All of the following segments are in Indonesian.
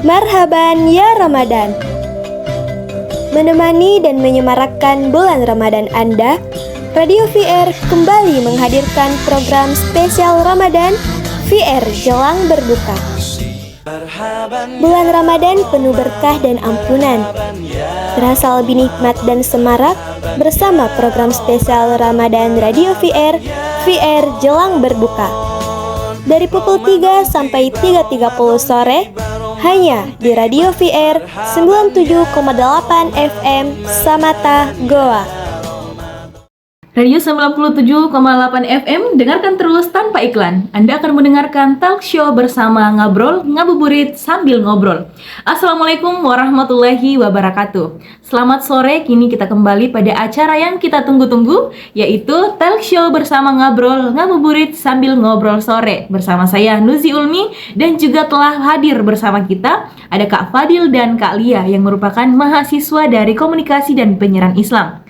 Marhaban ya Ramadan. Menemani dan menyemarakkan bulan Ramadan Anda, Radio VR kembali menghadirkan program spesial Ramadan VR Jelang Berbuka. Bulan Ramadan penuh berkah dan ampunan. Terasa lebih nikmat dan semarak bersama program spesial Ramadan Radio VR VR Jelang Berbuka. Dari pukul 3 sampai 3.30 sore hanya di Radio VR 97,8 FM Samata Goa. Radio 97,8 FM, dengarkan terus tanpa iklan. Anda akan mendengarkan talk show bersama Ngabrol, Ngabuburit sambil ngobrol. Assalamualaikum warahmatullahi wabarakatuh. Selamat sore, kini kita kembali pada acara yang kita tunggu-tunggu, yaitu talk show bersama Ngabrol, Ngabuburit sambil ngobrol sore. Bersama saya Nuzi Ulmi, dan juga telah hadir bersama kita ada Kak Fadil dan Kak Lia yang merupakan mahasiswa dari Komunikasi dan Penyiaran Islam.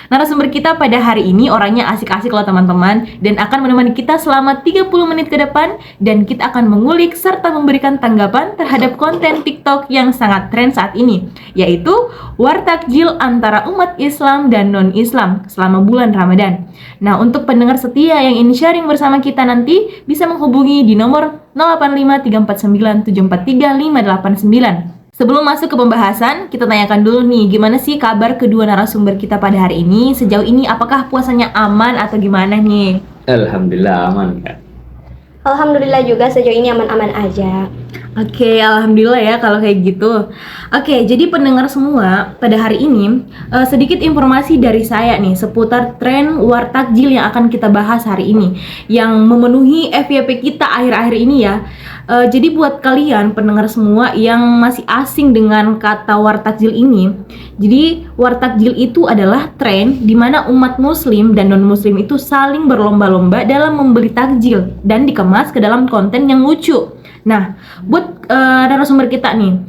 Narasumber kita pada hari ini orangnya asik-asik loh teman-teman, dan akan menemani kita selama 30 menit ke depan, dan kita akan mengulik serta memberikan tanggapan terhadap konten TikTok yang sangat tren saat ini, yaitu wartakjil antara umat Islam dan non-Islam selama bulan Ramadan. Nah, untuk pendengar setia yang ingin sharing bersama kita nanti bisa menghubungi di nomor 085349743589. Sebelum masuk ke pembahasan, kita tanyakan dulu nih, gimana sih kabar kedua narasumber kita pada hari ini? Sejauh ini apakah puasanya aman atau gimana nih? Alhamdulillah aman, Kak. Alhamdulillah juga sejauh ini aman-aman aja. Oke, alhamdulillah ya kalau kayak gitu. Oke, jadi pendengar semua, pada hari ini sedikit informasi dari saya nih seputar tren wartakjil yang akan kita bahas hari ini, yang memenuhi FYP kita akhir-akhir ini ya. Jadi buat kalian pendengar semua yang masih asing dengan kata wartakjil ini, jadi wartakjil itu adalah tren di mana umat muslim dan non-muslim itu saling berlomba-lomba dalam membeli takjil dan dikemas ke dalam konten yang lucu. Nah, buat narasumber kita nih,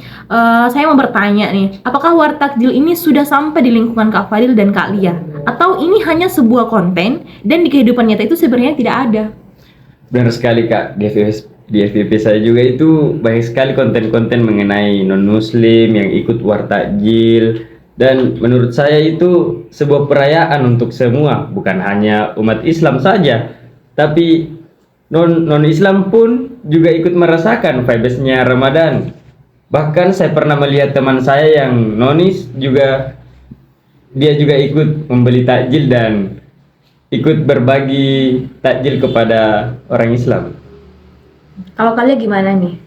saya mau bertanya nih, apakah wartakjil ini sudah sampai di lingkungan Kak Fadil dan Kak Lia? Atau ini hanya sebuah konten dan di kehidupan nyata itu sebenarnya tidak ada? Benar sekali, Kak. Di FYP saya juga itu banyak sekali konten-konten mengenai non-muslim yang ikut wartakjil, dan menurut saya itu sebuah perayaan untuk semua, bukan hanya umat Islam saja, tapi non-Islam pun juga ikut merasakan vibes-nya Ramadan. Bahkan saya pernah melihat teman saya yang nonis juga, dia juga ikut membeli takjil dan ikut berbagi takjil kepada orang Islam. Kalau kalian gimana nih?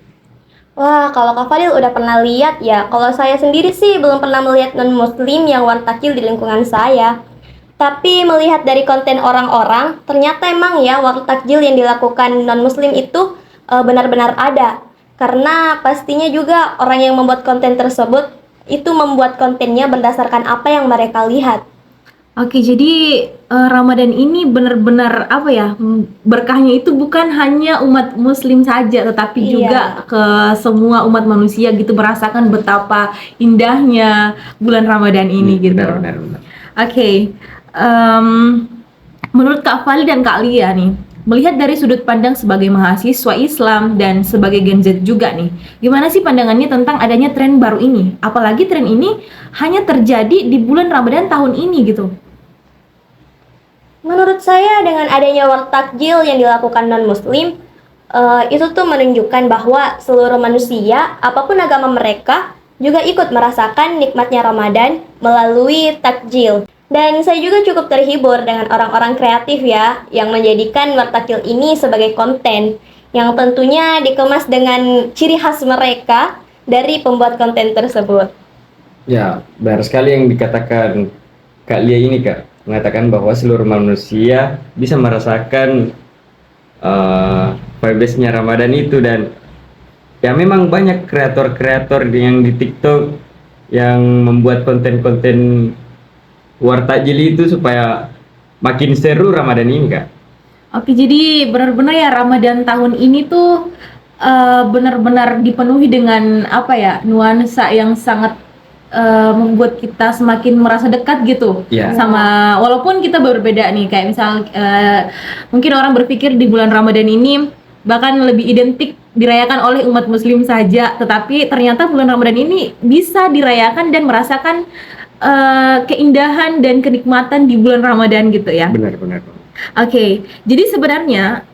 Wah, kalau Kak Fadil udah pernah lihat ya. Kalau saya sendiri sih belum pernah melihat non-muslim yang wartakjil di lingkungan saya. Tapi melihat dari konten orang-orang, ternyata emang ya wartakjil yang dilakukan non-muslim itu benar-benar ada. Karena pastinya juga orang yang membuat konten tersebut itu membuat kontennya berdasarkan apa yang mereka lihat. Oke, jadi Ramadan ini benar-benar apa ya, berkahnya itu bukan hanya umat muslim saja, tetapi juga ke semua umat manusia gitu, merasakan betapa indahnya bulan Ramadan ini gitu. Benar. Oke, menurut Kak Fali dan Kak Lia nih, melihat dari sudut pandang sebagai mahasiswa Islam dan sebagai Gen Z juga nih, gimana sih pandangannya tentang adanya tren baru ini? Apalagi tren ini hanya terjadi di bulan Ramadan tahun ini gitu. Menurut saya dengan adanya wartakjil yang dilakukan non-muslim, itu tuh menunjukkan bahwa seluruh manusia, apapun agama mereka, juga ikut merasakan nikmatnya Ramadan melalui takjil. Dan saya juga cukup terhibur dengan orang-orang kreatif ya, yang menjadikan wartakjil ini sebagai konten, yang tentunya dikemas dengan ciri khas mereka dari pembuat konten tersebut. Ya, benar sekali yang dikatakan Kak Lia ini, Kak. Mengatakan bahwa seluruh manusia bisa merasakan vibes-nya Ramadan itu, dan ya memang banyak kreator-kreator yang di TikTok yang membuat konten-konten wartakjil itu supaya makin seru Ramadan ini, Kak. Oke, jadi benar-benar ya Ramadan tahun ini tuh benar-benar dipenuhi dengan apa ya, nuansa yang sangat membuat kita semakin merasa dekat gitu sama, walaupun kita berbeda nih, kayak misal mungkin orang berpikir di bulan Ramadan ini bahkan lebih identik dirayakan oleh umat muslim saja, tetapi ternyata bulan Ramadan ini bisa dirayakan dan merasakan keindahan dan kenikmatan di bulan Ramadan gitu ya. Benar-benar. Oke, jadi sebenarnya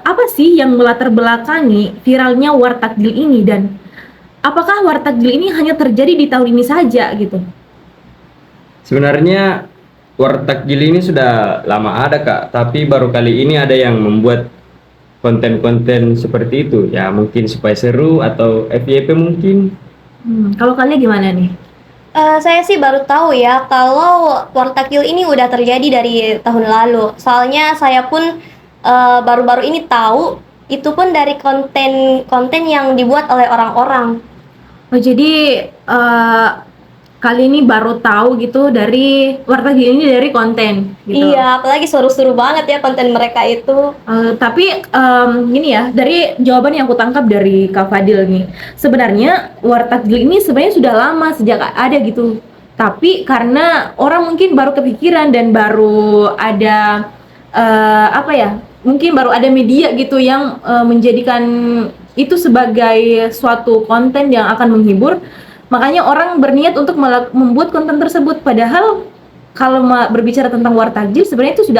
apa sih yang melatar belakangi viralnya war takjil ini, dan apakah war takjil ini hanya terjadi di tahun ini saja gitu? Sebenarnya war takjil ini sudah lama ada Kak, tapi baru kali ini ada yang membuat konten-konten seperti itu. Ya mungkin supaya seru atau FYP mungkin. Kalau kalian gimana nih? Saya sih baru tahu ya kalau war takjil ini udah terjadi dari tahun lalu. Soalnya saya pun baru-baru ini tahu, itu pun dari konten-konten yang dibuat oleh orang-orang. Oh, jadi kali ini baru tahu gitu dari war takjil ini dari konten gitu. Iya, apalagi seru-seru banget ya konten mereka itu. Tapi gini ya, dari jawaban yang aku tangkap dari Kak Fadil nih, sebenarnya war takjil ini sebenarnya sudah lama sejak ada gitu. Tapi karena orang mungkin baru kepikiran dan baru ada mungkin baru ada media gitu yang menjadikan itu sebagai suatu konten yang akan menghibur. Makanya orang berniat untuk membuat konten tersebut. Padahal kalau berbicara tentang war takjil sebenarnya itu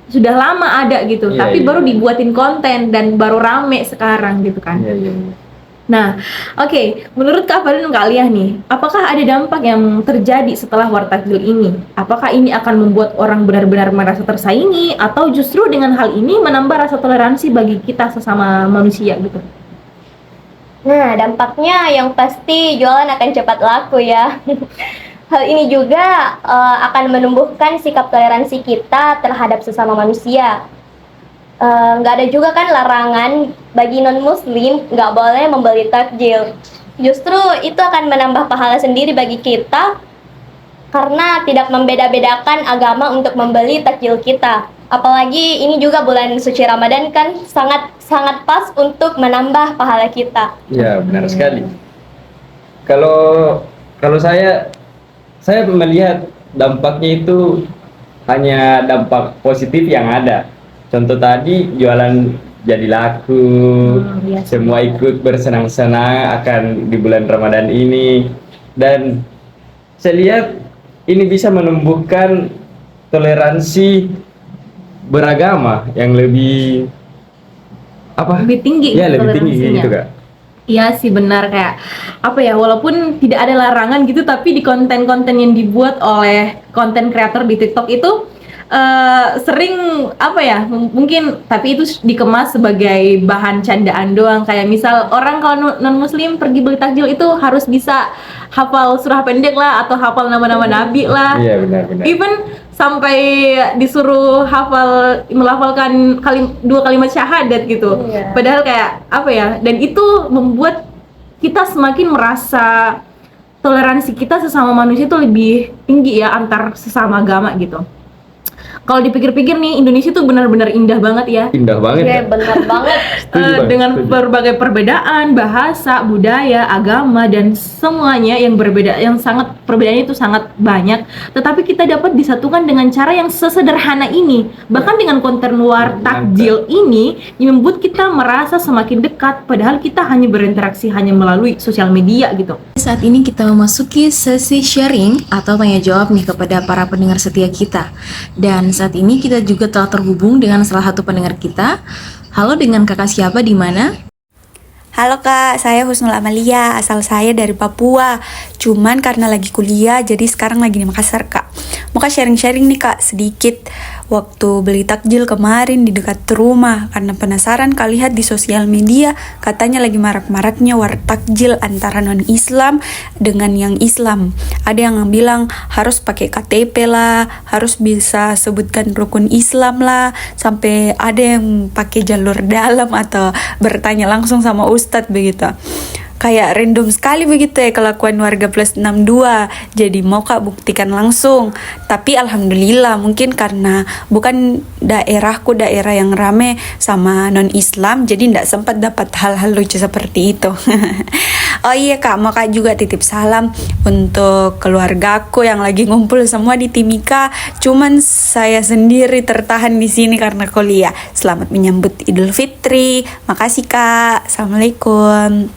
sudah lama ada gitu. Iya, Tapi iya. baru dibuatin konten dan baru rame sekarang gitu kan. Iya. Nah, oke, menurut Kak Fadil dan Kak Alia nih, apakah ada dampak yang terjadi setelah war takjil ini? Apakah ini akan membuat orang benar-benar merasa tersaingi, atau justru dengan hal ini menambah rasa toleransi bagi kita sesama manusia gitu? Nah, dampaknya yang pasti jualan akan cepat laku ya. Hal ini juga akan menumbuhkan sikap toleransi kita terhadap sesama manusia. Nggak ada juga kan larangan bagi non-muslim nggak boleh membeli takjil. Justru itu akan menambah pahala sendiri bagi kita karena tidak membeda-bedakan agama untuk membeli takjil kita. Apalagi ini juga bulan suci Ramadan kan sangat pas untuk menambah pahala kita. Ya, benar sekali. Kalau saya melihat dampaknya itu hanya dampak positif yang ada. Contoh tadi jualan jadi laku, Iya. semua ikut bersenang-senang akan di bulan Ramadan ini, dan saya lihat ini bisa menumbuhkan toleransi beragama yang lebih Lebih tinggi Ya, lebih tinggi toleransinya. gitu Kak. Iya sih, benar, kayak walaupun tidak ada larangan gitu, tapi di konten-konten yang dibuat oleh konten kreator di TikTok itu sering mungkin, tapi itu dikemas sebagai bahan candaan doang. Kayak misal orang kalau non muslim pergi beli takjil itu harus bisa hafal surah pendek lah, atau hafal nama-nama nabi lah. Iya, benar-benar. Even sampai disuruh melafalkan dua kalimat syahadat gitu. Iya. Padahal kayak dan itu membuat kita semakin merasa toleransi kita sesama manusia itu lebih tinggi ya, antar sesama agama gitu. Kalau dipikir-pikir nih, Indonesia tuh benar-benar indah banget ya. Indah banget Iya, ya. bener banget. Setuju banget, Dengan setuju. berbagai perbedaan bahasa, budaya, agama, dan semuanya yang berbeda, yang sangat perbedaannya itu sangat banyak, tetapi kita dapat disatukan dengan cara yang sesederhana ini. Bahkan dengan konten war takjil ini yang membuat kita merasa semakin dekat, padahal kita hanya berinteraksi hanya melalui sosial media gitu. Saat ini kita memasuki sesi sharing atau tanya jawab nih kepada para pendengar setia kita. Dan saat ini kita juga telah terhubung dengan salah satu pendengar kita. Halo, dengan kakak siapa, di mana? Halo Kak, saya Husnul Amalia, asal saya dari Papua. Cuman karena lagi kuliah, jadi sekarang lagi di Makassar Kak. Mau Kak sharing-sharing nih Kak, sedikit. Waktu beli takjil kemarin di dekat rumah, karena penasaran Kak, lihat di sosial media, katanya lagi marak-maraknya war takjil antara non-Islam dengan yang Islam. Ada yang bilang harus pakai KTP lah, harus bisa sebutkan rukun Islam lah, sampai ada yang pakai jalur dalam atau bertanya langsung sama Ustadz begitu. Kayak random sekali begitu ya kelakuan warga plus 62. Jadi mau Kak buktikan langsung. Tapi alhamdulillah, mungkin karena bukan daerahku daerah yang rame sama non-Islam, jadi tidak sempat dapat hal-hal lucu seperti itu. Oh iya Kak, mau Kak juga titip salam untuk keluargaku yang lagi ngumpul semua di Timika. Cuman saya sendiri tertahan di sini karena kuliah. Selamat menyambut Idul Fitri. Makasih Kak. Assalamualaikum.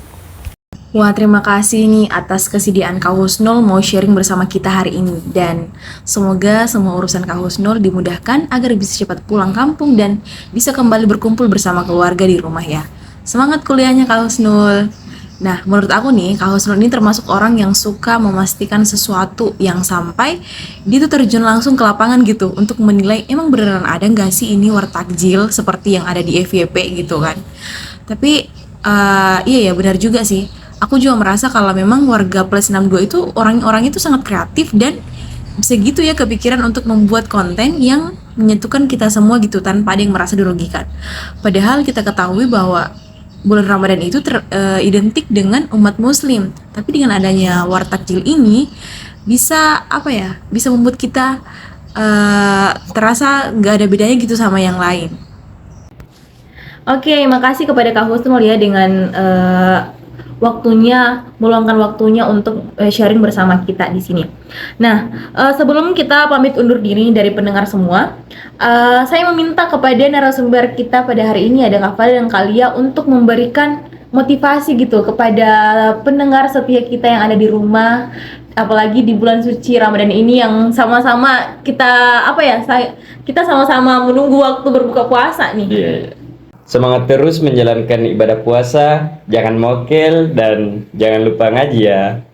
Wah, terima kasih nih atas kesediaan Kak Husnul mau sharing bersama kita hari ini. Dan semoga semua urusan Kak Husnul dimudahkan agar bisa cepat pulang kampung dan bisa kembali berkumpul bersama keluarga di rumah ya. Semangat kuliahnya Kak Husnul. Nah, menurut aku nih, Kak Husnul ini termasuk orang yang suka memastikan sesuatu yang sampai dia tuh terjun langsung ke lapangan gitu untuk menilai emang beneran ada nggak sih ini wartakjil seperti yang ada di FYP gitu kan. Tapi iya ya benar juga sih. Aku juga merasa kalau memang warga plus 62 itu orang-orang itu sangat kreatif dan bisa gitu ya kepikiran untuk membuat konten yang menyatukan kita semua gitu tanpa ada yang merasa dirugikan. Padahal kita ketahui bahwa bulan Ramadan itu identik dengan umat muslim. Tapi dengan adanya wartakjil ini bisa apa ya? Bisa membuat kita terasa nggak ada bedanya gitu sama yang lain. Oke, makasih kepada Kak Husnul ya dengan meluangkan waktunya untuk sharing bersama kita di sini. Nah, sebelum kita pamit undur diri dari pendengar semua, saya meminta kepada narasumber kita pada hari ini ada Kak Fadil dan Kalia untuk memberikan motivasi gitu kepada pendengar setia kita yang ada di rumah, apalagi di bulan suci Ramadan ini yang sama-sama kita kita sama-sama menunggu waktu berbuka puasa nih. Iya. Semangat terus menjalankan ibadah puasa, jangan mokel dan jangan lupa ngaji ya.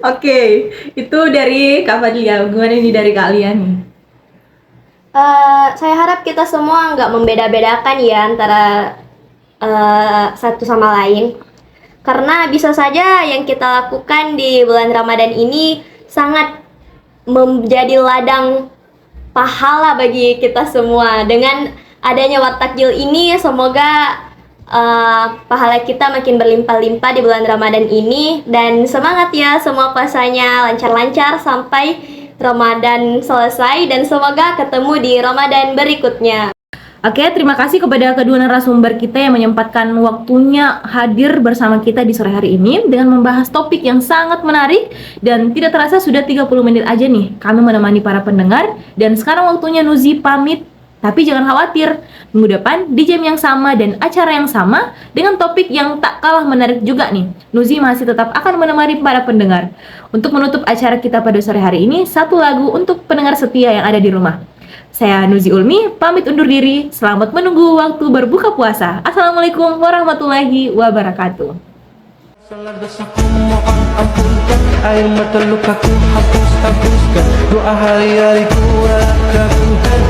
Oke, itu dari Kak Fadil ya. Gimana nih dari kalian nih? Saya harap kita semua nggak membeda-bedakan ya antara satu sama lain. Karena bisa saja yang kita lakukan di bulan Ramadan ini sangat menjadi ladang pahala bagi kita semua. Dengan adanya wartakjil ini, semoga pahala kita makin berlimpah-limpah di bulan Ramadan ini. Dan semangat ya semua puasanya lancar-lancar sampai Ramadan selesai. Dan semoga ketemu di Ramadan berikutnya. Oke, terima kasih kepada kedua narasumber kita yang menyempatkan waktunya hadir bersama kita di sore hari ini dengan membahas topik yang sangat menarik. Dan tidak terasa sudah 30 menit aja nih kami menemani para pendengar. Dan sekarang waktunya Nuzi pamit. Tapi jangan khawatir, minggu depan di jam yang sama dan acara yang sama dengan topik yang tak kalah menarik juga nih. Nuzi masih tetap akan menemani para pendengar. Untuk menutup acara kita pada sore hari ini, satu lagu untuk pendengar setia yang ada di rumah. Saya Nuzi Ulmi, pamit undur diri. Selamat menunggu waktu berbuka puasa. Assalamualaikum warahmatullahi wabarakatuh. Salah dosaku mohon ampunkan, air mata lukaku hapuskan, doa hari-hariku kabulkan.